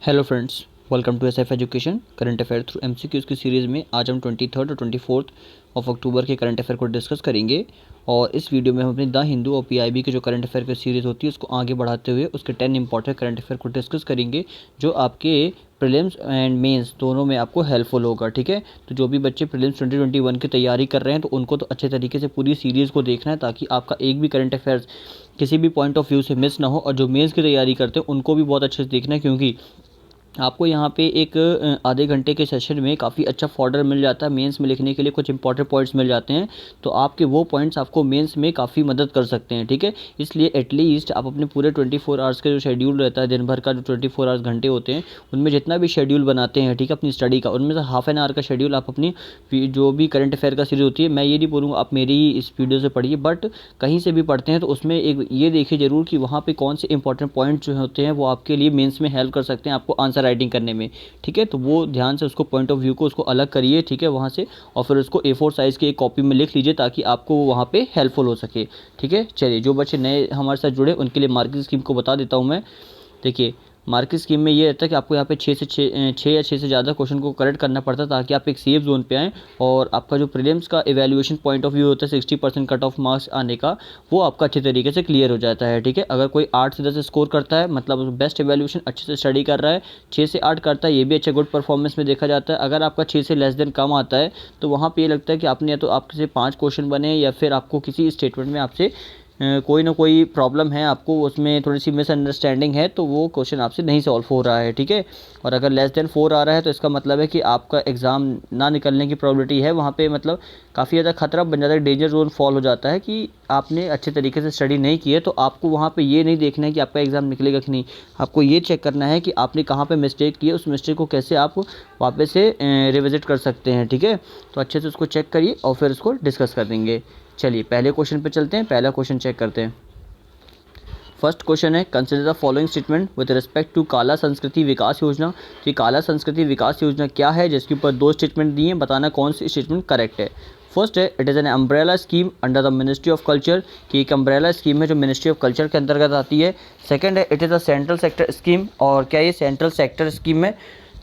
Hello friends, welcome to SF education current affair through MCQs की series में आज हम 23 और 24 ऑफ अक्टूबर के करंट अफेयर को डिस्कस करेंगे। और इस वीडियो में हम अपनी द हिंदू और पीआईबी के जो करंट अफेयर की सीरीज़ होती है उसको आगे बढ़ाते हुए उसके 10 इंपॉर्टेंट करंट अफेयर को डिस्कस करेंगे जो आपके प्रीलिम्स एंड मेंस दोनों में आपको हेल्पफुल होगा। ठीक है, तो जो भी बच्चे प्रीलिम्स 2021 की तैयारी कर रहे हैं तो उनको तो अच्छे तरीके से पूरी सीरीज़ को देखना है ताकि आपका एक भी करंट अफेयर्स किसी भी पॉइंट ऑफ व्यू से मिस ना हो। और जो मेंस की तैयारी करते हैं उनको भी बहुत अच्छे से देखना है, क्योंकि आपको यहाँ पे एक आधे घंटे के सेशन में काफ़ी अच्छा फॉर्डर मिल जाता है। मेंस में लिखने के लिए कुछ इंपॉर्टेंट पॉइंट्स मिल जाते हैं, तो आपके वो पॉइंट्स आपको मेंस में काफ़ी मदद कर सकते हैं। ठीक है, इसलिए एटलीस्ट आप अपने पूरे 24 आवर्स का जो शेड्यूल रहता है, दिन भर का जो 24 आवर्स घंटे होते हैं, उनमें जितना भी शेड्यूल बनाते हैं, ठीक है, अपनी स्टडी का, उनमें से हाफ एन आवर का शेड्यूल आप अपनी जो भी करंट अफेयर का सीरीज होती है, मैं ये नहीं बोलूँगा आप मेरी इस वीडियो से पढ़िए, बट कहीं से भी पढ़ते हैं तो उसमें एक ये देखिए ज़रूर कि वहाँ पर कौन से इंपॉर्टेंट पॉइंट जो होते हैं वो आपके लिए मेन्स में हेल्प कर सकते हैं आपको आंसर राइटिंग करने में। ठीक है, तो वो ध्यान से उसको पॉइंट ऑफ व्यू को उसको अलग करिए, ठीक है, वहाँ से, और फिर उसको A4 साइज़ की एक कॉपी में लिख लीजिए ताकि आपको वो वहाँ पे हेल्पफुल हो सके। ठीक है, चलिए, जो बच्चे नए हमारे साथ जुड़े उनके लिए मार्किंग स्कीम को बता देता हूँ मैं। देखिए, मार्किंग स्कीम में ये रहता है कि आपको यहाँ पे 6 या 6 से ज़्यादा क्वेश्चन को करेक्ट करना पड़ता है ताकि आप एक सेफ जोन पे आएँ। और आपका जो प्रीलिम्स का इवैल्यूएशन पॉइंट ऑफ व्यू होता है 60% कट ऑफ मार्क्स आने का, वो आपका अच्छे तरीके से क्लियर हो जाता है। ठीक है, अगर कोई 8 से 10 स्कोर करता है मतलब बेस्ट इवैल्यूएशन, अच्छे से स्टडी कर रहा है, 6 से 8 करता है, ये भी अच्छे गुड परफॉर्मेंस में देखा जाता है। अगर आपका 6 से लेस देन कम आता है तो वहाँ पर ये लगता है कि आपने या तो आपसे 5 क्वेश्चन बने या फिर आपको किसी स्टेटमेंट में आपसे कोई ना कोई प्रॉब्लम है, आपको उसमें थोड़ी सी मिसअंडरस्टैंडिंग है, तो वो क्वेश्चन आपसे नहीं सॉल्व हो रहा है। ठीक है, और अगर लेस देन 4 आ रहा है तो इसका मतलब है कि आपका एग्ज़ाम ना निकलने की प्रोबेबिलिटी है, वहाँ पे मतलब काफ़ी ज़्यादा खतरा बन जाता है, डेंजर जोन फॉल हो जाता है कि आपने अच्छे तरीके से स्टडी नहीं की है। तो आपको वहाँ पे ये नहीं देखना है कि आपका एग्ज़ाम निकलेगा कि नहीं, आपको ये चेक करना है कि आपने कहाँ पे मिस्टेक की है, उस मिस्टेक को कैसे आप वापस से रिविजिट कर सकते हैं। ठीक है, तो अच्छे से उसको चेक करिए और फिर उसको डिस्कस कर देंगे। चलिए पहले क्वेश्चन पे चलते हैं, पहला क्वेश्चन चेक करते हैं। फर्स्ट क्वेश्चन है, consider the following statement with respect to Kala Sanskriti विकास योजना। तो काला संस्कृति विकास योजना क्या है, जिसके ऊपर 2 स्टेटमेंट दिए हैं, बताना कौन सी स्टेटमेंट करेक्ट है। फर्स्ट है, it is an umbrella scheme under the ministry of culture, कि एक अम्ब्रेला स्कीम है जो मिनिस्ट्री ऑफ कल्चर के अंतर्गत आती है। सेकंड है, it is a central sector scheme, और क्या ये सेंट्रल सेक्टर स्कीम है।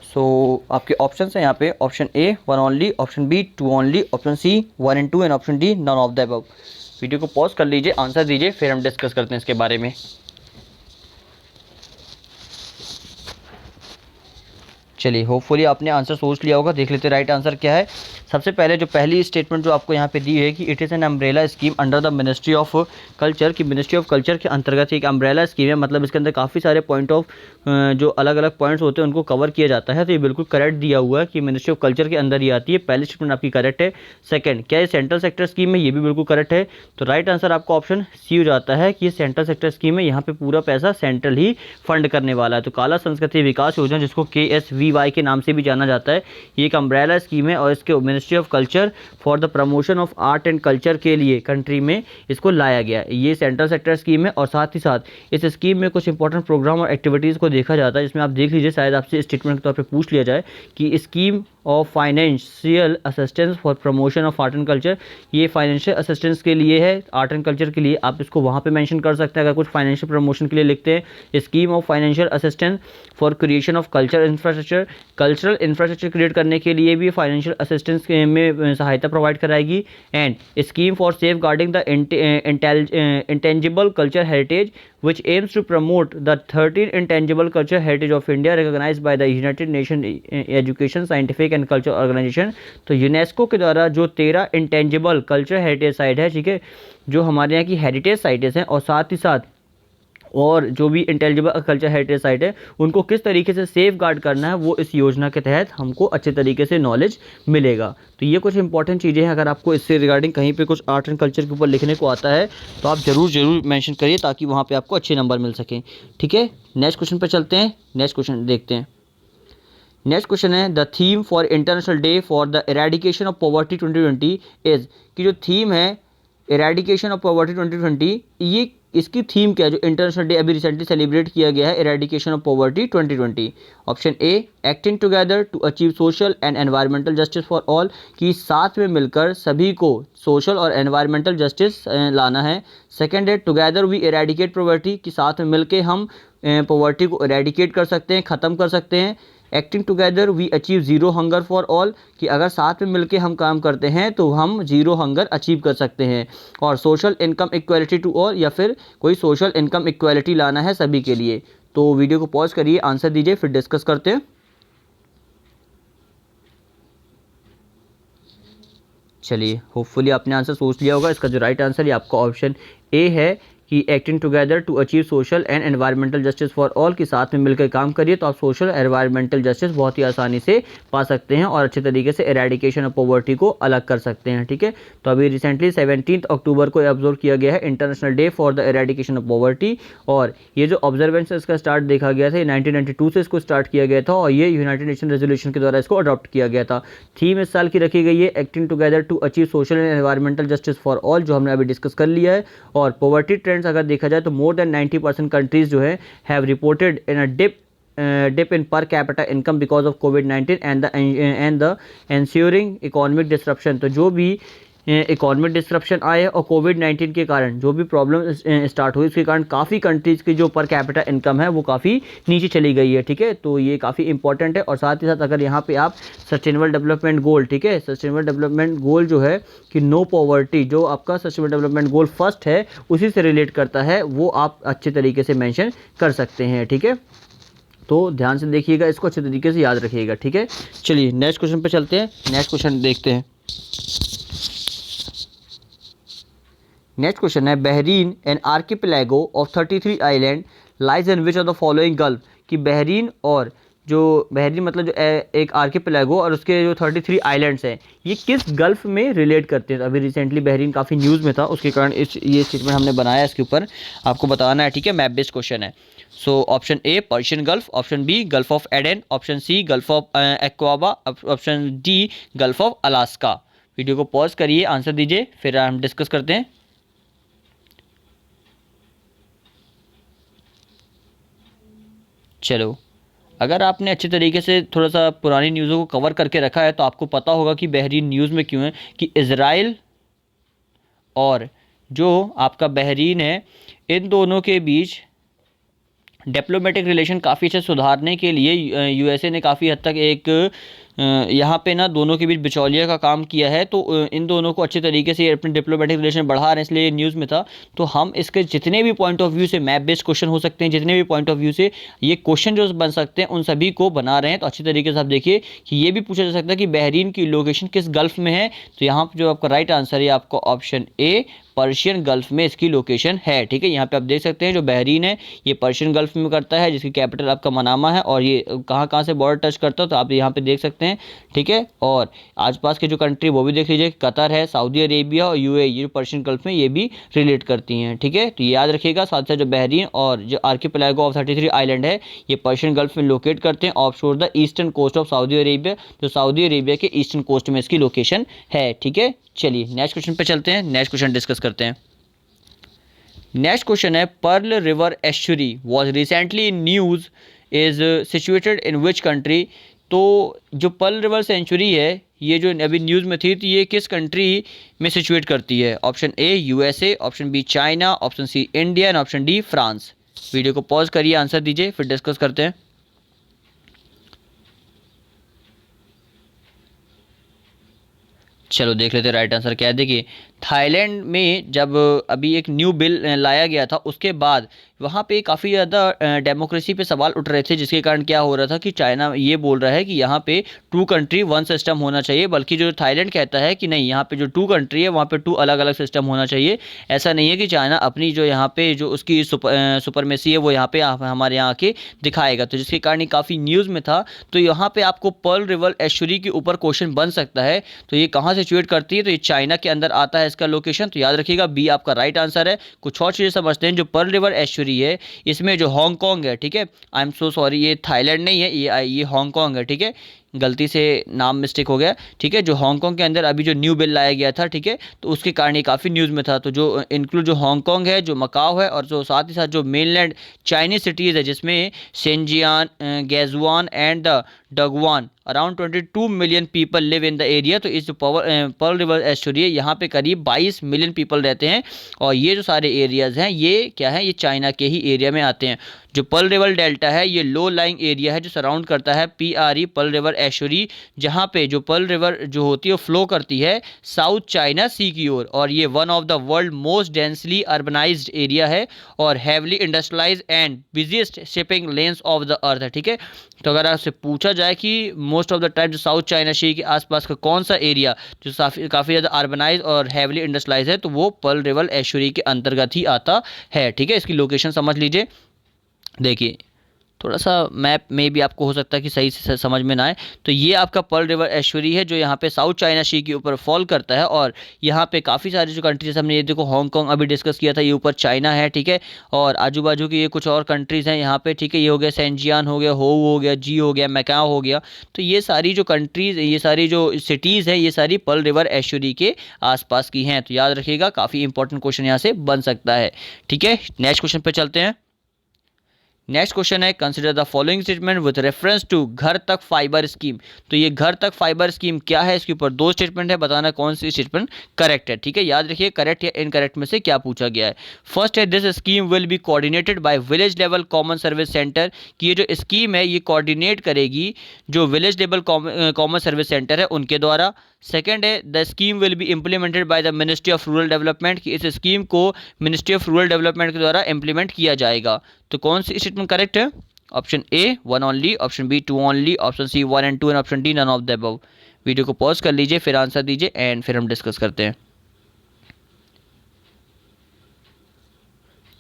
सो आपके ऑप्शन हैं यहाँ पे, option A 1 only, option B 2 only, option C 1 and 2 and option D none of the above. Video को पॉज कर लीजिए, आंसर दीजिए, फिर हम डिस्कस करते हैं इसके बारे में। चलिए, होपफुली आपने आंसर सोच लिया होगा, देख लेते राइट आंसर क्या है। सबसे पहले जो पहली स्टेटमेंट जो आपको यहाँ पे दी है कि it is an umbrella scheme under the ministry of culture, की मिनिस्ट्री ऑफ कल्चर के अंतर्गत एक अम्ब्रेला स्कीम है, मतलब इसके अंदर काफ़ी सारे पॉइंट ऑफ जो अलग अलग पॉइंट्स होते हैं उनको कवर किया जाता है। तो ये बिल्कुल करेक्ट दिया हुआ है कि मिनिस्ट्री ऑफ कल्चर के अंदर ही आती है। पहली स्टेटमेंट आपकी करेक्ट है। सेकंड, क्या ये सेंट्रल सेक्टर स्कीम है, ये भी बिल्कुल करेक्ट है। तो राइट आंसर आपका ऑप्शन सी हो जाता है कि ये सेंट्रल सेक्टर स्कीम है, यहाँ पे पूरा पैसा सेंट्रल ही फंड करने वाला है। तो काला संस्कृति विकास योजना, जिसको KSVY के नाम से भी जाना जाता है, ये एक अम्ब्रेला स्कीम है और इसके ministry of culture for the promotion of art and culture के लिए कंट्री में इसको लाया गया है। ये सेंट्रल सेक्टर स्कीम है और साथ ही साथ इस स्कीम में कुछ इंपॉर्टेंट प्रोग्राम और एक्टिविटीज़ को देखा जाता है, जिसमें आप देख लीजिए, शायद आपसे स्टेटमेंट के तौर पे पूछ लिया जाए कि scheme of financial assistance for promotion of art and culture, ये फाइनेंशियल असिस्टेंस के लिए है, आर्ट एंड कल्चर के लिए, आप इसको वहाँ पे मेंशन कर सकते हैं अगर कुछ फाइनेंशियल प्रमोशन के लिए लिखते हैं। Scheme of financial assistance for creation of culture infrastructure, cultural infrastructure create करने के लिए भी फाइनेंशियल असिस्टेंस में सहायता प्रोवाइड कराएगी। And scheme for safeguarding the intangible culture heritage which aims to promote the 13 intangible culture heritage of India recognized by the United Nations Education, Scientific and Culture Organization। तो UNESCO के द्वारा जो 13 intangible culture heritage site है, ठीक है, जो हमारे यहाँ की हेरिटेज साइटेज हैं, और साथ ही साथ और जो भी इंटेलिजिबल कल्चर हेरिटेज साइट है, उनको किस तरीके से सेफ गार्ड करना है, वो इस योजना के तहत हमको अच्छे तरीके से नॉलेज मिलेगा। तो ये कुछ इंपॉर्टेंट चीज़ें हैं। अगर आपको इससे रिगार्डिंग कहीं पे कुछ आर्ट एंड कल्चर के ऊपर लिखने को आता है तो आप ज़रूर मेंशन करिए ताकि वहाँ पे आपको अच्छे नंबर मिल सकें। ठीक है, नेक्स्ट क्वेश्चन पर चलते हैं, नेक्स्ट क्वेश्चन देखते हैं। नेक्स्ट क्वेश्चन है, the theme for international day for the eradication of poverty 2020 is, कि जो थीम है इरेडिकेशन ऑफ पॉवर्टी 2020, ये इसकी थीम क्या है जो इंटरनेशनल डे अभी रिसेंटली सेलिब्रेट किया गया है, eradication of poverty 2020। Option A, acting together to achieve social and environmental justice for all, कि साथ में मिलकर सभी को सोशल और एनवायरमेंटल जस्टिस लाना है। सेकंड है, टुगेदर वी इरेडिकेट पॉवर्टी, कि साथ में मिलकर हम पॉवर्टी को इरेडिकेट कर सकते हैं, ख़त्म कर सकते हैं। Acting together we achieve zero hunger for all, कि अगर साथ में मिलकर हम काम करते हैं तो हम ज़ीरो हंगर अचीव कर सकते हैं। और social income equality to all, या फिर कोई सोशल इनकम इक्वालिटी लाना है सभी के लिए। तो वीडियो को पॉज करिए, आंसर दीजिए, फिर डिस्कस करते हैं। चलिए, होपफुली आपने आंसर सोच लिया होगा। इसका जो राइट आंसर है आपका ऑप्शन ए है कि acting together to achieve social and environmental justice for all, की साथ में मिलकर काम करिए तो आप सोशल एनवायरमेंटल जस्टिस बहुत ही आसानी से पा सकते हैं और अच्छे तरीके से इरेडिकेशन ऑफ पॉवर्टी को अलग कर सकते हैं। ठीक है, तो अभी रिसेंटली 17 अक्टूबर को ऑब्जर्व किया गया है international day for the eradication of poverty. और ये जो ऑब्जर्वेंस इसका स्टार्ट देखा गया था 1992 से इसको स्टार्ट किया गया था और ये यूनाइटेड नेशन रेजोल्यूशन के द्वारा इसको अडॉप्ट किया गया था। थीम इस साल की रखी गई है acting together to achieve social and environmental justice for all, जो हमने अभी डिस्कस कर लिया है। और पॉवर्टी ट्रेंड्स अगर देखा जाए तो मोर देन 90% कंट्रीज जो है have reported in a dip in per capita income because of COVID-19 and the ensuing economic disruption। तो जो भी इकोनॉमिक डिस्ट्रप्शन आए और कोविड-19 के कारण जो भी प्रॉब्लम स्टार्ट हुई उसके कारण काफ़ी कंट्रीज़ की जो पर कैपिटा इनकम है वो काफ़ी नीचे चली गई है। ठीक है, तो ये काफ़ी इंपॉर्टेंट है। और साथ ही साथ अगर यहाँ पे आप सस्टेनेबल डेवलपमेंट गोल, ठीक है, सस्टेनेबल डेवलपमेंट गोल जो है कि नो पॉवर्टी, जो आपका सस्टेनेबल डेवलपमेंट गोल फर्स्ट है उसी से रिलेट करता है, वो आप अच्छे तरीके से मैंशन कर सकते हैं। ठीक है, तो ध्यान से देखिएगा, इसको अच्छे तरीके से याद रखिएगा। ठीक है, चलिए नेक्स्ट क्वेश्चन पे चलते हैं। नेक्स्ट क्वेश्चन देखते हैं। नेक्स्ट क्वेश्चन है Bahrain an archipelago of 33 island lies in which of the following gulf, कि बहरीन और जो बहरीन मतलब जो एक आर्किपेलागो और उसके जो 33 आइलैंड्स हैं ये किस गल्फ में रिलेट करते हैं। अभी रिसेंटली बहरीन काफ़ी न्यूज़ में था, उसके कारण ये स्टेटमेंट हमने बनाया, इसके ऊपर आपको बताना है। ठीक है, मैप बेस्ड क्वेश्चन है। So option A Persian Gulf, option B Gulf of Aden, option C Gulf of Aqaba, option D Gulf of Alaska. Video को पॉज करिए, आंसर दीजिए, फिर हम डिस्कस करते हैं। चलो, अगर आपने अच्छे तरीके से थोड़ा सा पुरानी न्यूज़ों को कवर करके रखा है तो आपको पता होगा कि बहरीन न्यूज़ में क्यों है, कि इज़राइल और जो आपका बहरीन है इन दोनों के बीच डिप्लोमेटिक रिलेशन काफ़ी अच्छे सुधारने के लिए यूएसए ने काफ़ी हद तक एक यहाँ पे ना दोनों के बीच बिचौलिया का काम किया है। तो इन दोनों को अच्छे तरीके से अपने डिप्लोमेटिक रिलेशन बढ़ा रहे हैं, इसलिए न्यूज़ में था। तो हम इसके जितने भी पॉइंट ऑफ व्यू से मैप बेस्ड क्वेश्चन हो सकते हैं, जितने भी पॉइंट ऑफ व्यू से ये क्वेश्चन जो बन सकते हैं उन सभी को बना रहे हैं। तो अच्छी तरीके से आप देखिए कि ये भी पूछा जा सकता है कि बहरीन की लोकेशन किस गल्फ में है। तो यहाँ पर जो आपका राइट आंसर है आपका ऑप्शन ए पर्शियन गल्फ में इसकी लोकेशन है। ठीक है, यहाँ पे आप देख सकते हैं जो बहरीन है ये पर्शियन गल्फ में करता है, जिसकी कैपिटल आपका मनामा है। और ये कहाँ कहाँ से बॉर्डर टच करता है तो आप यहाँ पे देख सकते हैं। ठीक है, और आसपास के जो कंट्री वो भी देख लीजिए, कतर है, सऊदी अरेबिया और यूएई, ये पर्शियन गल्फ में ये भी रिलेट करती हैं। ठीक है, तो ये याद रखिएगा। साथ साथ जो बहरीन और जो आर्किपेलागो ऑफ 33 आइलैंड है ये पर्शियन गल्फ में लोकेट करते हैं off shore the eastern coast of Saudi Arabia, जो सऊदी अरेबिया के ईस्टर्न कोस्ट में इसकी लोकेशन है। ठीक है, चलिए नेक्स्ट क्वेश्चन पे चलते हैं, नेक्स्ट क्वेश्चन डिस्कस करते हैं। नेक्स्ट क्वेश्चन है Pearl River estuary was recently in news is situated in which country. तो जो पर्ल रिवर सेंचुरी है ये जो अभी न्यूज़ में थी तो ये किस कंट्री में सिचुएट करती है। Option A USA, option B China, option C India and option D France. Video को पॉज करिए, आंसर दीजिए, फिर डिस्कस करते हैं। चलो देख लेते हैं राइट आंसर क्या है। देखिए थाईलैंड में जब अभी एक न्यू बिल लाया गया था उसके बाद वहाँ पे काफ़ी ज़्यादा डेमोक्रेसी पे सवाल उठ रहे थे, जिसके कारण क्या हो रहा था कि चाइना ये बोल रहा है कि यहाँ पे 2 कंट्री 1 सिस्टम होना चाहिए, बल्कि जो थाईलैंड कहता है कि नहीं यहाँ पे जो 2 कंट्री है वहाँ पे 2 अलग अलग सिस्टम होना चाहिए। ऐसा नहीं है कि चाइना अपनी जो यहाँ पे जो उसकी सुपरमेसी है वो यहाँ पे हमारे यहाँ आके दिखाएगा। तो जिसके कारण काफ़ी न्यूज़ में था। तो यहाँ पर आपको पर्ल रिवर एस्चुरी के ऊपर क्वेश्चन बन सकता है। तो ये कहाँ सिचुएट करती है, तो ये चाइना के अंदर आता है इसका लोकेशन। तो याद रखिएगा बी आपका राइट आंसर है। कुछ और चीज़ें समझते हैं। जो पर्ल रिवर एस्चुरी है इसमें जो हांगकांग है, ठीक है, आई एम सो सॉरी, ये थाईलैंड नहीं है, ये हांगकांग है। ठीक है, गलती से नाम मिस्टेक हो गया। ठीक है, जो हांगकांग के अंदर अभी जो न्यू बिल लाया गया था, ठीक है, तो उसके कारण ये काफ़ी न्यूज़ में था। तो जो इंक्लूड जो हांगकांग है, जो मकाओ है और जो साथ ही साथ जो मेनलैंड चाइनीज सिटीज़ है जिसमें शेंजियान, गैजुआन and the Dongguan, around 22 million people live in the area. तो इस जो पर्ल रिवर एस्चुरी है यहाँ पे करीब 22 मिलियन पीपल रहते हैं और ये जो सारे एरियाज़ हैं ये क्या है, ये चाइना के ही एरिया में आते हैं। जो पर्ल रिवर डेल्टा है ये लो लाइंग एरिया है जो सराउंड करता है PRE पर्ल रिवर एस्चुरी, जहाँ पे जो पर्ल रिवर जो होती है वो फ्लो करती है साउथ चाइना सी की ओर, और ये one of the world most densely urbanised area है और heavily industrialise and busiest shipping lens of the earth है। ठीक है, तो अगर आपसे पूछा जाए कि मोस्ट ऑफ द टाइम जो साउथ चाइना सी के आसपास का कौन सा एरिया जो काफ़ी ज़्यादा अर्बनाइज और हैवली इंडस्ट्रियलाइज है, तो वो पर्ल रिवर एस्चुरी के अंतर्गत ही आता है। ठीक है, इसकी लोकेशन समझ लीजिए। देखिए थोड़ा सा मैप में भी आपको हो सकता है कि सही से समझ में ना आए, तो ये आपका पर्ल रिवर एस्चुरी है जो यहाँ पे साउथ चाइना सी के ऊपर फॉल करता है, और यहाँ पे काफ़ी सारे जो कंट्रीज हमने ये देखो हांगकांग अभी डिस्कस किया था, ये ऊपर चाइना है। ठीक है, और आजू बाजू की ये कुछ और कंट्रीज़ हैं यहाँ पे। ठीक है, ये हो गया सेंजियान हो गया, होऊ हो गया, जी हो गया, मैकाओ हो गया। तो ये सारी जो कंट्रीज़, ये सारी जो सिटीज़ हैं, ये सारी पर्ल रिवर एस्चुरी के आसपास की हैं। तो याद रखिएगा, काफ़ी इंपॉर्टेंट क्वेश्चन यहाँ से बन सकता है। ठीक है, नेक्स्ट क्वेश्चन पे चलते हैं। नेक्स्ट क्वेश्चन है consider the following statement with reference to Ghar Tak fibre scheme. तो ये घर तक फाइबर स्कीम क्या है, इसके ऊपर दो स्टेटमेंट है, बताना कौन सी स्टेटमेंट करेक्ट है। ठीक है, याद रखिए करेक्ट या इनकरेक्ट में से क्या पूछा गया है। फर्स्ट है this scheme will be coordinated by village level common service centre, कि ये जो स्कीम है ये कोऑर्डिनेट करेगी जो village level common service centre है उनके द्वारा। सेकेंड है the scheme will be implemented by the ministry of rural development, कि इस स्कीम को मिनिस्ट्री ऑफ रूरल डेवलपमेंट के द्वारा इम्प्लीमेंट किया जाएगा। तो कौन सी स्टेटमेंट करेक्ट है? Option A 1 only, option B 2 only, option C 1 and 2 and option D none of the above. Video को पॉज कर लीजिए, फिर आंसर दीजिए एंड फिर हम डिस्कस करते हैं।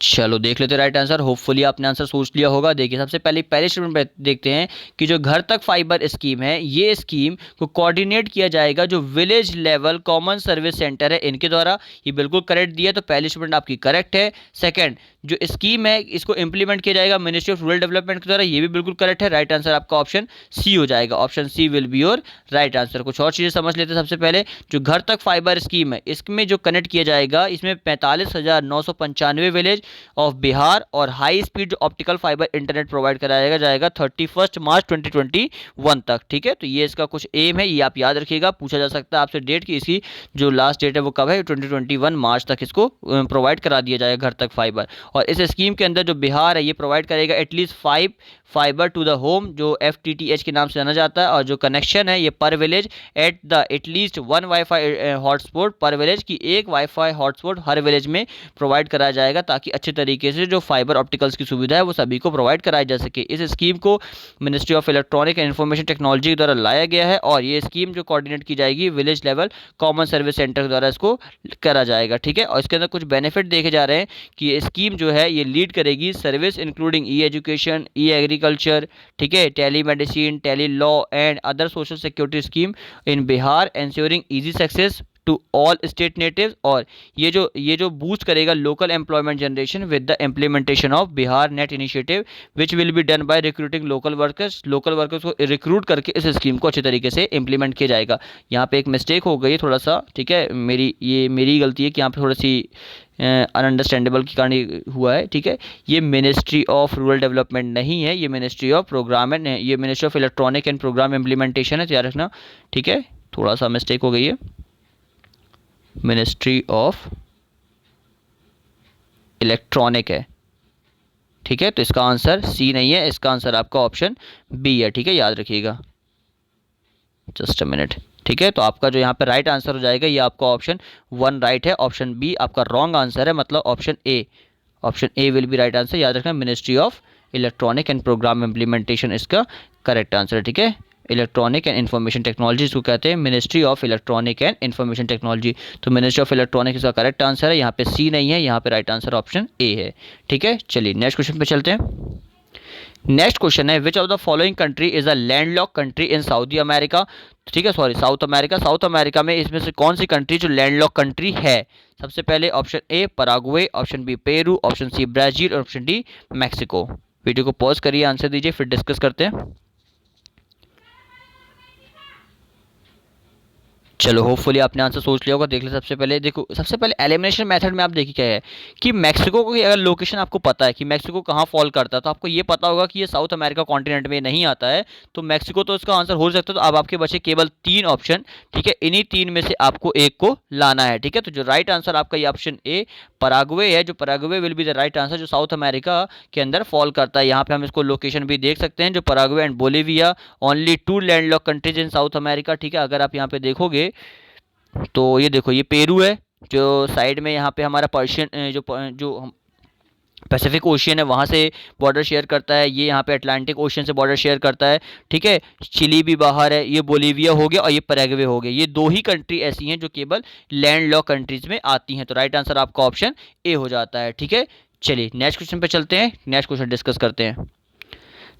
चलो देख लेते हैं राइट आंसर। होपफुली आपने आंसर सोच लिया होगा। देखिए सबसे पहले स्टेटमेंट पे देखते हैं कि जो घर तक फाइबर स्कीम है, ये स्कीम को कोऑर्डिनेट किया जाएगा जो village level common service centre है इनके द्वारा। ये बिल्कुल करेक्ट दिया, तो पहली स्टेटमेंट आपकी करेक्ट है। सेकंड, जो स्कीम है इसको इंप्लीमेंट किया जाएगा मिनिस्ट्री ऑफ रूरल डेवलपमेंट के द्वारा, ये भी बिल्कुल करेक्ट है। राइट आंसर आपका ऑप्शन सी हो जाएगा। Option C will be your right answer. कुछ और चीज़ें समझ लेते हैं। सबसे पहले जो घर तक फाइबर स्कीम है, इसमें जो कनेक्ट किया जाएगा, इसमें 45,995 विलेज ऑफ बिहार और high speed optical fibre internet provide कराया जाएगा 31 मार्च 2021 तक। ठीक है, तो ये इसका कुछ एम है, ये आप याद रखिएगा। पूछा जा सकता है आपसे डेट की, इसकी जो लास्ट डेट है वो कब है, 2021 मार्च तक इसको प्रोवाइड करा दिया जाएगा घर तक फाइबर। और इस स्कीम के अंदर जो बिहार है ये प्रोवाइड करेगा at least 5 fibre to the home, जो FTTH के नाम से जाना जाता है, और जो कनेक्शन है ये पर village at the at least 1 wifi hotspot पर विलेज, की एक वाईफाई हॉटस्पॉट हर विलेज में प्रोवाइड कराया जाएगा, ताकि अच्छे तरीके से जो फाइबर ऑप्टिकल्स की सुविधा है वो सभी को प्रोवाइड कराई जा सके। इस स्कीम को ministry of electronic and information technology के द्वारा लाया गया है, और ये स्कीम जो कोऑर्डिनेट की जाएगी village level common service centre के द्वारा इसको करा जाएगा। ठीक है, और इसके अंदर कुछ बेनिफिट देखे जा रहे हैं कि ये स्कीम जो है ये लीड करेगी service including e education, e agriculture, ठीक है, telemedicine, tele law and other social security scheme in Bihar, ensuring easy success to all state natives. और ये जो बूस्ट करेगा local employment generation with the implementation of Bihar net initiative which will be done by recruiting local workers को recruit करके इस scheme को अच्छे तरीके से इंप्लीमेंट किया जाएगा। यहाँ पे एक मिस्टेक हो गई थोड़ा सा, ठीक है, मेरी गलती है कि यहाँ पे थोड़ी सी अनअंडरस्टैंडेबल के कारण हुआ है। ठीक है, ये मिनिस्ट्री ऑफ रूरल डेवलपमेंट नहीं है, ये मिनिस्ट्री ऑफ प्रोग्राम एंड ये ministry of electronic and programme implementation है, याद रखना। ठीक है, थोड़ा सा मिस्टेक हो गई है, मिनिस्ट्री ऑफ इलेक्ट्रॉनिक है। ठीक है, तो इसका आंसर सी नहीं है, इसका आंसर आपका ऑप्शन बी है। ठीक है, याद रखिएगा, जस्ट अ मिनट। ठीक है, तो आपका जो यहाँ पे राइट आंसर हो जाएगा ये आपका ऑप्शन 1 राइट है, ऑप्शन बी आपका रॉन्ग आंसर है, मतलब option A will be right answer. याद रखना, ministry of electronic and programme implementation इसका करेक्ट आंसर है। ठीक है, इलेक्ट्रॉनिक एंड इन्फॉर्मेशन टेक्नोलॉजी इसको कहते हैं, ministry of electronic and information technology. तो मिनिस्ट्री ऑफ इलेक्ट्रॉनिक इसका करेक्ट आंसर है, यहाँ पे सी नहीं है, यहाँ पे राइट आंसर ऑप्शन ए है। ठीक है, चलिए नेक्स्ट क्वेश्चन पे चलते हैं। नेक्स्ट क्वेश्चन है which of the following country is a landlock country in South America. ठीक है, सॉरी, साउथ अमेरिका में इसमें से कौन सी कंट्री जो लैंडलॉक कंट्री है? सबसे पहले option A Paraguay, option B Peru, option C Brazil और ऑप्शन डी मैक्सिको। वीडियो को पॉज करिए, आंसर दीजिए, फिर डिस्कस करते हैं। चलो होपफुली आपने आंसर सोच लिया होगा। देख लो सबसे पहले, देखो सबसे पहले एलिमिनेशन मेथड में आप देखिए क्या है कि मैक्सिको की अगर लोकेशन आपको पता है कि मैक्सिको कहाँ फॉल करता है, तो आपको ये पता होगा कि ये साउथ अमेरिका कॉन्टिनेंट में नहीं आता है, तो मैक्सिको तो इसका आंसर हो सकता है। तो अब आपके बचे केवल 3 ऑप्शन, ठीक है, इन्हीं 3 में से आपको एक को लाना है, ठीक है। तो जो राइट आंसर आपका ये ऑप्शन ए पराग्वे है, जो Paraguay will be the right answer, जो साउथ अमेरिका के अंदर फॉल करता है। यहाँ पे हम इसको लोकेशन भी देख सकते हैं, जो Paraguay and Bolivia, only 2 landlock countries in South America, ठीक है। अगर आप यहाँ पे देखोगे तो ये देखो ये पेरू है, जो साइड में यहाँ पे हमारा पर्शियन जो पैसिफिक ओशियन है वहाँ से बॉर्डर शेयर करता है, ये यहाँ पे अटलांटिक ओशियन से बॉर्डर शेयर करता है, ठीक है। चिली भी बाहर है, ये बोलीविया हो गया और ये पैराग्वे हो गया। ये 2 ही कंट्री ऐसी हैं जो केवल लैंड लॉक कंट्रीज में आती हैं, तो राइट आंसर आपका ऑप्शन ए हो जाता है, ठीक है। चलिए नेक्स्ट क्वेश्चन पे चलते हैं, नेक्स्ट क्वेश्चन डिस्कस करते हैं।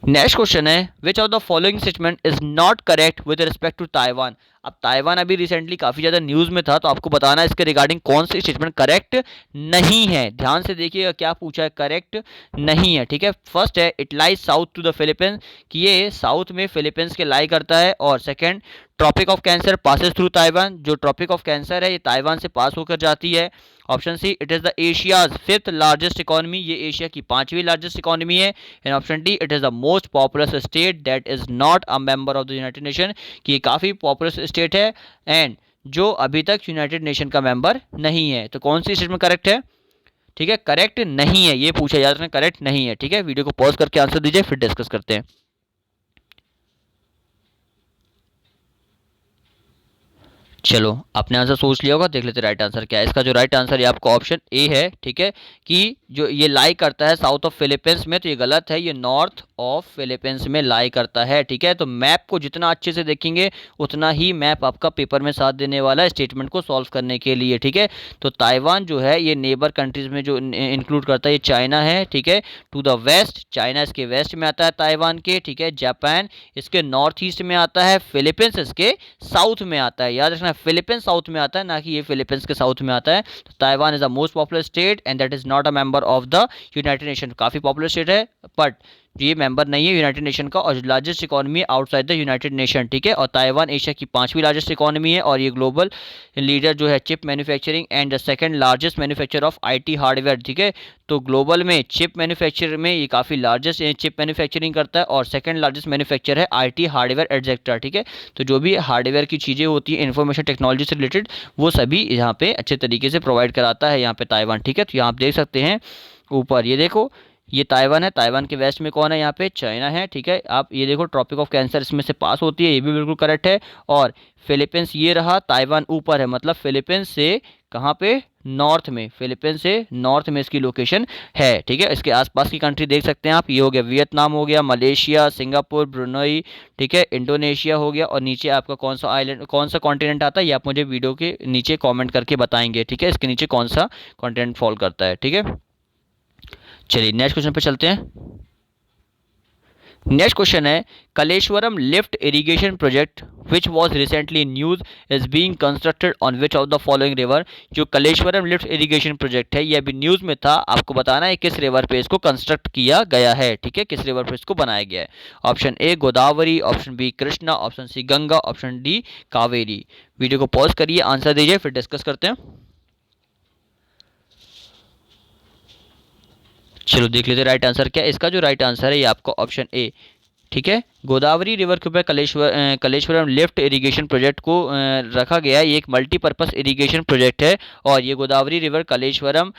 नेक्स्ट क्वेश्चन है which of the following statement is not correct with respect to Taiwan. अब ताइवान अभी रिसेंटली काफी ज्यादा न्यूज में था, तो आपको बताना है इसके रिगार्डिंग कौन सी स्टेटमेंट करेक्ट नहीं है। ध्यान से देखिएगा क्या पूछा है, करेक्ट नहीं है, ठीक है। फर्स्ट है it lies south to the Philippines, कि ये साउथ में फिलीपींस के लाई करता है। और second tropic of cancer passes through Taiwan, जो ट्रॉपिक ऑफ कैंसर है ये ताइवान से पास होकर जाती है। Option C it is the Asia's 5th largest economy, ये एशिया की 5वीं लार्जेस्ट इकोनॉमी है। And option D it is the most populous state that is not a member of the United Nation, कि ये काफी पॉपुलस स्टेट है and जो अभी तक यूनाइटेड नेशन का मेंबर नहीं है। तो कौन सी स्टेटमेंट करेक्ट है, ठीक है, करेक्ट नहीं है, ये पूछा, याद रखना करेक्ट नहीं है, ठीक है। वीडियो को पॉज करके आंसर दीजिए, फिर डिस्कस करते हैं। चलो आपने आंसर सोच लिया होगा, देख लेते राइट आंसर क्या है। इसका जो राइट आंसर है आपका ऑप्शन ए है, ठीक है, कि जो ये लाई करता है साउथ ऑफ फिलीपींस में, तो ये गलत है, ये नॉर्थ ऑफ फिलीपींस में लाई करता है, ठीक है। तो मैप को जितना अच्छे से देखेंगे उतना ही मैप आपका पेपर में साथ देने वाला है स्टेटमेंट को सॉल्व करने के लिए, ठीक है। तो ताइवान जो है ये नेबर कंट्रीज में जो इंक्लूड करता है, ये चाइना है, ठीक है, टू द वेस्ट, चाइना इसके वेस्ट में आता है ताइवान के, ठीक है। जापान इसके नॉर्थ ईस्ट में आता है, फिलीपींस इसके साउथ में आता है, याद रखना फिलीपींस साउथ में आता है, ना कि ये फिलीपींस के साउथ में आता है। तो Taiwan is the most popular state and that is not a member of the United nation. काफी पॉपुलर स्टेट है बट ये मेंबर नहीं है यूनाइटेड नेशन का, और largest economy outside the United nation, ठीक है। और ताइवान एशिया की 5वीं लार्जेस्ट इकोनॉमी है, और ये ग्लोबल लीडर जो है chip manufacturing and the second largest manufacture of IT hardware, ठीक है। तो ग्लोबल में चिप मैन्युफैक्चर में ये काफ़ी लार्जेस्ट चिप मैन्युफैक्चरिंग करता है, और सेकंड लार्जेस्ट मैन्युफैक्चर है आईटी हार्डवेयर एटसेट्रा, ठीक है। तो जो भी हार्डवेयर की चीज़ें होती हैं इन्फॉर्मेशन टेक्नोलॉजी से रिलेटेड, वो सभी यहाँ पे अच्छे तरीके से प्रोवाइड कराता है यहाँ पे ताइवान, ठीक है। तो यहाँ आप देख सकते हैं ऊपर, ये देखो ये ताइवान है, ताइवान के वेस्ट में कौन है, यहाँ पे चाइना है, ठीक है। आप ये देखो ट्रॉपिक ऑफ कैंसर इसमें से पास होती है, ये भी बिल्कुल करेक्ट है। और फिलीपींस ये रहा, ताइवान ऊपर है, मतलब फिलीपींस से कहाँ पे, नॉर्थ में, फिलीपींस से नॉर्थ में इसकी लोकेशन है, ठीक है। इसके आसपास की कंट्री देख सकते हैं आप, ये हो गया वियतनाम, हो गया मलेशिया, सिंगापुर, ब्रुनई, ठीक है, इंडोनेशिया हो गया। और नीचे आपका कौन सा आइलैंड, कौन सा कॉन्टिनेंट आता है, ये आप मुझे वीडियो के नीचे कॉमेंट करके बताएंगे, ठीक है, इसके नीचे कौन सा कॉन्टिनेंट फॉल करता है, ठीक है। चलिए नेक्स्ट क्वेश्चन पे चलते हैं। नेक्स्ट क्वेश्चन है Kaleshwaram lift irrigation project which was recently in news is being constructed on which of the following river. जो कलेश्वरम लिफ्ट इरिगेशन प्रोजेक्ट है ये अभी न्यूज में था, आपको बताना है किस रिवर पे इसको कंस्ट्रक्ट किया गया है, ठीक है, किस रिवर पे इसको बनाया गया है। Option A Godavari, option B Krishna, option C Ganga, option D Kaveri. Video को पॉज करिए, आंसर दीजिए, फिर डिस्कस करते हैं। चलो देख लेते राइट आंसर क्या है। इसका जो राइट आंसर है ये आपका ऑप्शन ए, ठीक है, गोदावरी रिवर के ऊपर कलेश्वरम लिफ्ट इरिगेशन प्रोजेक्ट को रखा गया है। ये एक मल्टीपर्पस इरिगेशन प्रोजेक्ट है, और ये गोदावरी रिवर कलेश्वरम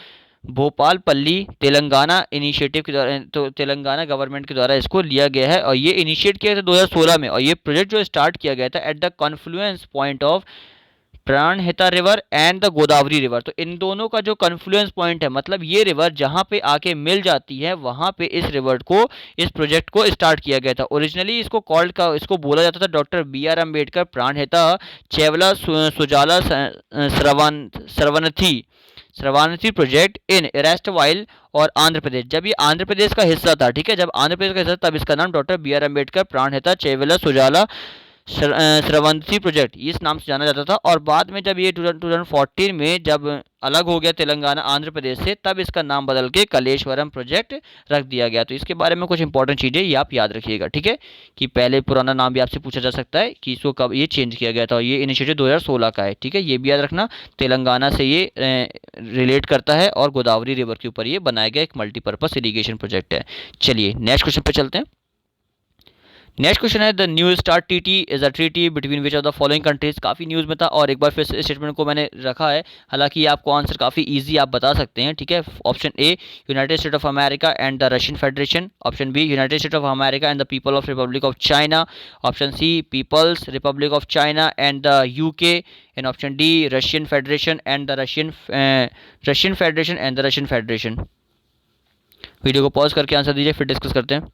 भोपालपल्ली तेलंगाना इनिशिएटिव के द्वारा, तो तेलंगाना गवर्नमेंट के द्वारा इसको लिया गया है, और ये इनिशिएट किया था 2016 में। और ये प्रोजेक्ट जो स्टार्ट किया गया था at the confluence point of Pranhita river and the Godavari river. तो इन दोनों का जो कन्फ्लुएंस पॉइंट है, मतलब ये रिवर जहाँ पे आके मिल जाती है, वहाँ पे इस रिवर को, इस प्रोजेक्ट को स्टार्ट किया गया था। ओरिजिनली इसको इसको बोला जाता था doctor BR Ambedkar Pranahita Chevella Sujala Sravanthi project in erstwhile और आंध्र प्रदेश। जब ये आंध्र प्रदेश का हिस्सा था, ठीक है, जब आंध्र प्रदेश का हिस्सा तब इसका नाम doctor BR Ambedkar Pranahita Chevella Sujala Sravanthi project इस नाम से जाना जाता था। और बाद में जब ये 2014 में जब अलग हो गया तेलंगाना आंध्र प्रदेश से, तब इसका नाम बदल के कलेश्वरम प्रोजेक्ट रख दिया गया। तो इसके बारे में कुछ इंपॉर्टेंट चीज़ें ये आप याद रखिएगा, ठीक है, कि पहले पुराना नाम भी आपसे पूछा जा सकता है कि इसको कब ये चेंज किया गया था। ये इनिशिएटिव 2016 का है, ठीक है, ये भी याद रखना। तेलंगाना से ये रिलेट करता है और गोदावरी रिवर के ऊपर ये बनाया गया एक मल्टीपर्पज़ इरीगेशन प्रोजेक्ट है। चलिए नेक्स्ट क्वेश्चन पे चलते हैं। नेक्स्ट क्वेश्चन है the new start treaty is a treaty between which of the following countries. काफ़ी न्यूज़ में था और एक बार फिर से स्टेटमेंट को मैंने रखा है, हालांकि आपको आंसर काफ़ी इजी आप बता सकते हैं, ठीक है। Option A United State of America and the Russian Federation, option B United State of America and the People of Republic of China, option C People's Republic of China and the UK, and option D Russian Federation and the Russian Federation and the Russian Federation. Video को pause करके answer दीजिए, फिर discuss करते हैं।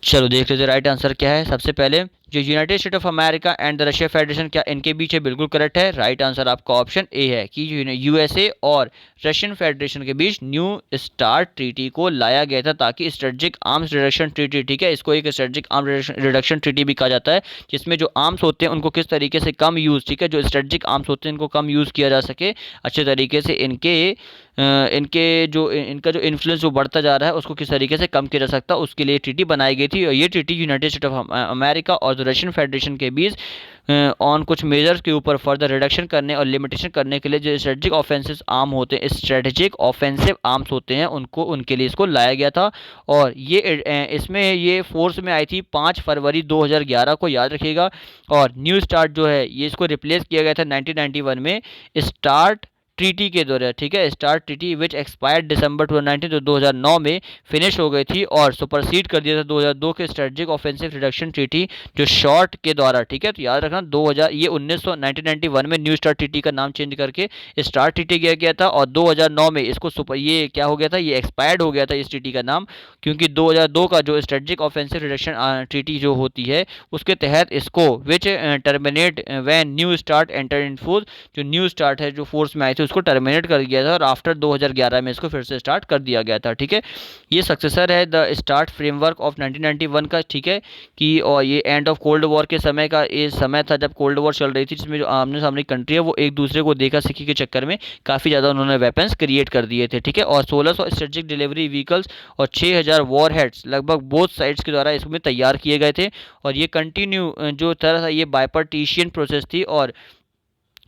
चलो देख लेते हैं राइट आंसर क्या है। सबसे पहले जो United State of America and the Russia federation, क्या इनके बीच है? बिल्कुल करेक्ट है। राइट आंसर आपका ऑप्शन ए है कि यूएसए और रशियन फेडरेशन के बीच न्यू स्टार्ट ट्रीटी को लाया गया था ताकि स्ट्रेटेजिक आर्म्स रिडक्शन ट्रीटी, ठीक है, इसको एक स्ट्रेटेजिक आर्म्स रिडक्शन ट्रीटी भी कहा जाता है, जिसमें जो आर्म्स होते हैं उनको किस तरीके से कम यूज़, ठीक है, जो स्ट्रेटेजिक आर्म्स होते हैं इनको कम यूज़ किया जा सके अच्छे तरीके से, इनका जो इन्फ्लुएंस जो बढ़ता जा रहा है उसको किस तरीके से कम किया जा सकता है, उसके लिए ट्रीटी बनाई गई थी। और ये treaty United State of America और रशियन फेडरेशन के बीच ऑन कुछ मेजर्स के ऊपर फर्दर रिडक्शन करने और लिमिटेशन करने के लिए जो स्ट्रेटेजिक ऑफेंसिव आर्म होते हैं, स्ट्रेटेजिक ऑफेंसिव आर्म्स होते हैं, उनके लिए इसको लाया गया था। और ये इसमें ये फोर्स में आई थी 5 फरवरी 2011 को, याद रखिएगा। और न्यू स्टार्ट जो है ये इसको रिप्लेस किया गया था 1991 में स्टार्ट ट्रीटी के द्वारा, ठीक है, स्टार्ट ट्रीटी विच एक्सपायर्ड दिसंबर 2019, जो 2009 में फिनिश हो गई थी और सुपरसीड कर दिया था 2002 के स्ट्रेटेजिक ऑफेंसिव रिडक्शन ट्रीटी जो शॉर्ट के द्वारा, ठीक है। तो याद रखना 2000 ये 1991 में न्यू स्टार्ट ट्रीटी का नाम चेंज करके स्टार्ट ट्रीटी किया गया था और 2009 में इसको ये क्या हो गया था, ये एक्सपायर्ड हो गया था इस ट्रीटी का नाम, क्योंकि 2002 का जो स्ट्रेटेजिक ऑफेंसिव रिडक्शन ट्रीटी जो होती है उसके तहत इसको which terminate when new start enter in force, जो न्यू स्टार्ट है जो फोर्स में आई थी उसको टर्मिनेट कर दिया था और आफ्टर 2011 में इसको फिर से स्टार्ट कर दिया गया था, ठीक है। ये सक्सेसर है द स्टार्ट फ्रेमवर्क ऑफ 1991 का, ठीक है, कि और ये एंड ऑफ कोल्ड वॉर के समय का ये समय था जब कोल्ड वॉर चल रही थी, जिसमें जो आमने सामने कंट्री है वो एक दूसरे को देखा सीखी के चक्कर में काफ़ी ज़्यादा उन्होंने वेपन्स क्रिएट कर दिए थे, ठीक है। और 1600 स्ट्रेटेजिक डिलीवरी व्हीकल्स और 6000 वॉर हेड्स लगभग बोथ साइड्स के द्वारा इसमें तैयार किए गए थे। और ये कंटिन्यू जो तरह था ये बाइपार्टीशियन प्रोसेस थी और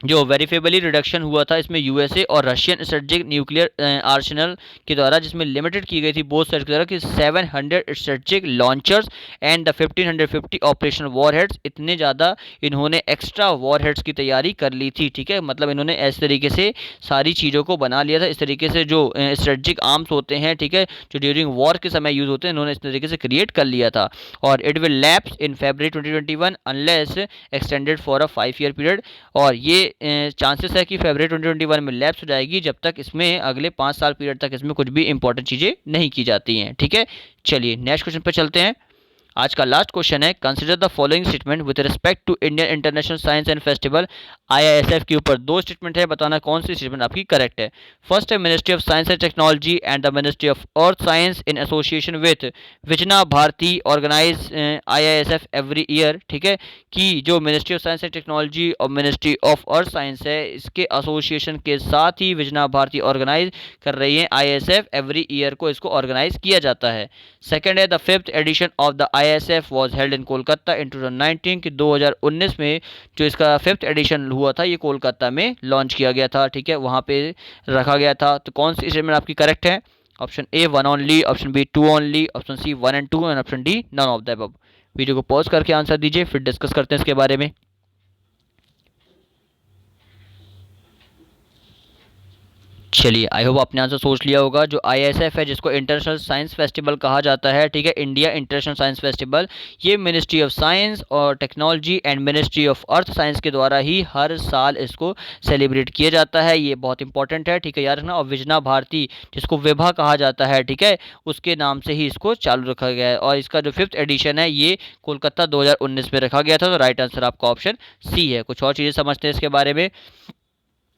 जो वेरीफेबली रिडक्शन हुआ था इसमें यूएसए और रशियन स्ट्रेटेजिक न्यूक्लियर आर्सेनल के द्वारा, जिसमें लिमिटेड की गई थी बोथ साइड के द्वारा कि 700 strategic launchers and the 1550 operational warheads, इतने ज़्यादा इन्होंने एक्स्ट्रा वॉरहेड्स की तैयारी कर ली थी, ठीक है। मतलब इन्होंने इस तरीके से सारी चीज़ों को बना लिया था, इस तरीके से जो स्ट्रेटेजिक आर्म्स होते हैं, ठीक है, जो ड्यूरिंग वॉर के समय यूज़ होते हैं, इन्होंने इस तरीके से क्रिएट कर लिया था। और it will lapse in February 2021 unless extended for a 5 year period, और ये चांसेस है कि फरवरी 2021 में लैप्स हो जाएगी जब तक इसमें अगले 5 साल पीरियड तक इसमें कुछ भी इंपॉर्टेंट चीज़ें नहीं की जाती हैं, ठीक है। चलिए नेक्स्ट क्वेश्चन पर चलते हैं। आज का लास्ट क्वेश्चन है consider the following statement with respect to Indian international science and festival IISF के ऊपर 2 स्टेटमेंट है, बताना कौन सी स्टेटमेंट आपकी करेक्ट है। फर्स्ट है ministry of science and technology and the ministry of earth science in association with Vijnana Bharati organise IISF every year, ठीक है, कि जो ministry of science and technology और मिनिस्ट्री ऑफ अर्थ साइंस है इसके एसोसिएशन के साथ ही विजना भारती ऑर्गेनाइज कर रही है IISF एवरी ईयर को इसको ऑर्गेनाइज किया जाता है। सेकेंड है the 5th edition of the IISF was held in Kolkata in 2019, कि 2019 में जो इसका 5th एडिशन हुआ था ये कोलकाता में लॉन्च किया गया था, ठीक है, वहाँ पे रखा गया था। तो कौन सी स्टेटमेंट आपकी करेक्ट है? Option A 1 only, option B 2 only, option C 1 and 2 and option D none of the above. Video को पॉज करके आंसर दीजिए, फिर डिस्कस करते हैं इसके बारे में। चलिए आई होप आपने आंसर सोच लिया होगा। जो IISF है जिसको इंटरनेशनल साइंस फेस्टिवल कहा जाता है, ठीक है, इंडिया इंटरनेशनल साइंस फेस्टिवल, ये मिनिस्ट्री ऑफ साइंस और technology and ministry of earth science के द्वारा ही हर साल इसको सेलिब्रेट किया जाता है। ये बहुत इंपॉर्टेंट है, ठीक है, याद रखना। और विजना भारती जिसको विभा कहा जाता है, ठीक है, उसके नाम से ही इसको चालू रखा गया है। और इसका जो 5th एडिशन है ये कोलकाता 2019 में रखा गया था। तो राइट आंसर आपका ऑप्शन सी है। कुछ और चीज़ें समझते हैं इसके बारे में।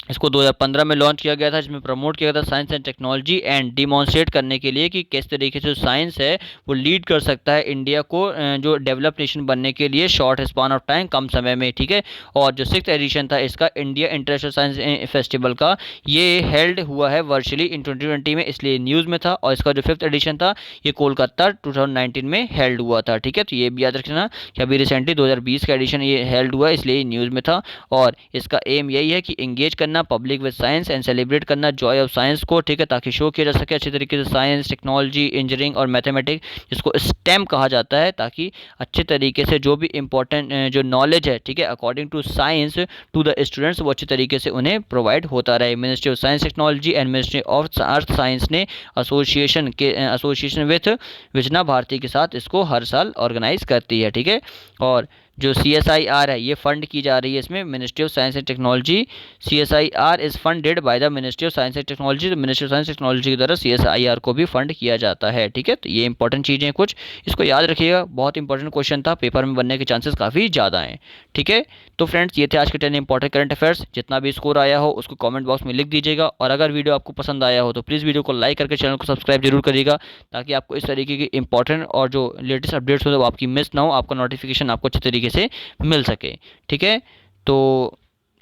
इसको 2015 में लॉन्च किया गया था, जिसमें प्रमोट किया गया था science and technology and demonstrate करने के लिए कि किस तरीके से साइंस है वो लीड कर सकता है इंडिया को जो डेवलप नेशन बनने के लिए शॉर्ट स्पान ऑफ टाइम, कम समय में, ठीक है। और जो 6th एडिशन था इसका इंडिया इंटरनेशनल साइंस फेस्टिवल का, ये हेल्ड हुआ है वर्चुअली इन 2020 में, इसलिए न्यूज़ में था। और इसका जो 5th एडिशन था ये कोलकाता 2019 में हेल्ड हुआ था, ठीक है। तो ये भी याद रखना कि अभी रिसेंटली 2020 का एडिशन ये हेल्ड हुआ, इसलिए न्यूज़ में था। और इसका एम यही है कि इंगेज करना public with science and celebrate करना जॉय ऑफ साइंस को, ठीक है, ताकि शो किया जा सके अच्छे तरीके से साइंस, टेक्नोलॉजी, इंजीनियरिंग और मैथमेटिक्स, जिसको स्टेम कहा जाता है, ताकि अच्छे तरीके से जो भी इंपॉर्टेंट जो नॉलेज है, ठीक है, according to science to the students, वो अच्छे तरीके से उन्हें प्रोवाइड होता रहे। Ministry of science technology and ministry of earth science ने एसोसिएशन विथ विजना भारती के साथ इसको हर साल ऑर्गेनाइज करती है, ठीक है। और जो CSIR है ये फंड की जा रही है इसमें, ministry of science and technology. CSIR is funded by the ministry of science and technology. तो मिनिस्ट्री ऑफ साइंस टेक्नोलॉजी के द्वारा CSIR को भी फंड किया जाता है, ठीक है। तो ये इंपॉर्टेंट चीज़ें हैं कुछ, इसको याद रखिएगा, बहुत इंपॉर्टेंट क्वेश्चन था, पेपर में बनने के चांसेस काफ़ी ज़्यादा हैं, ठीक है। तो फ्रेंड्स ये थे आज के 10 इंपॉर्टेंट करंट अफेयर्स। जितना भी स्कोर आया हो उसको कमेंट बॉक्स में लिख दीजिएगा, और अगर वीडियो आपको पसंद आया हो तो प्लीज़ वीडियो को लाइक करके चैनल को सब्सक्राइब जरूर करिएगा, ताकि आपको इस तरीके की इंपॉर्टेंट और जो लेटेस्ट अपडेट्स हो वो आपकी मिस ना हो, आपका नोटिफिकेशन आपको अच्छे तरीके से मिल सके, ठीक है। तो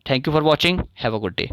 thank you for watching, have a good day.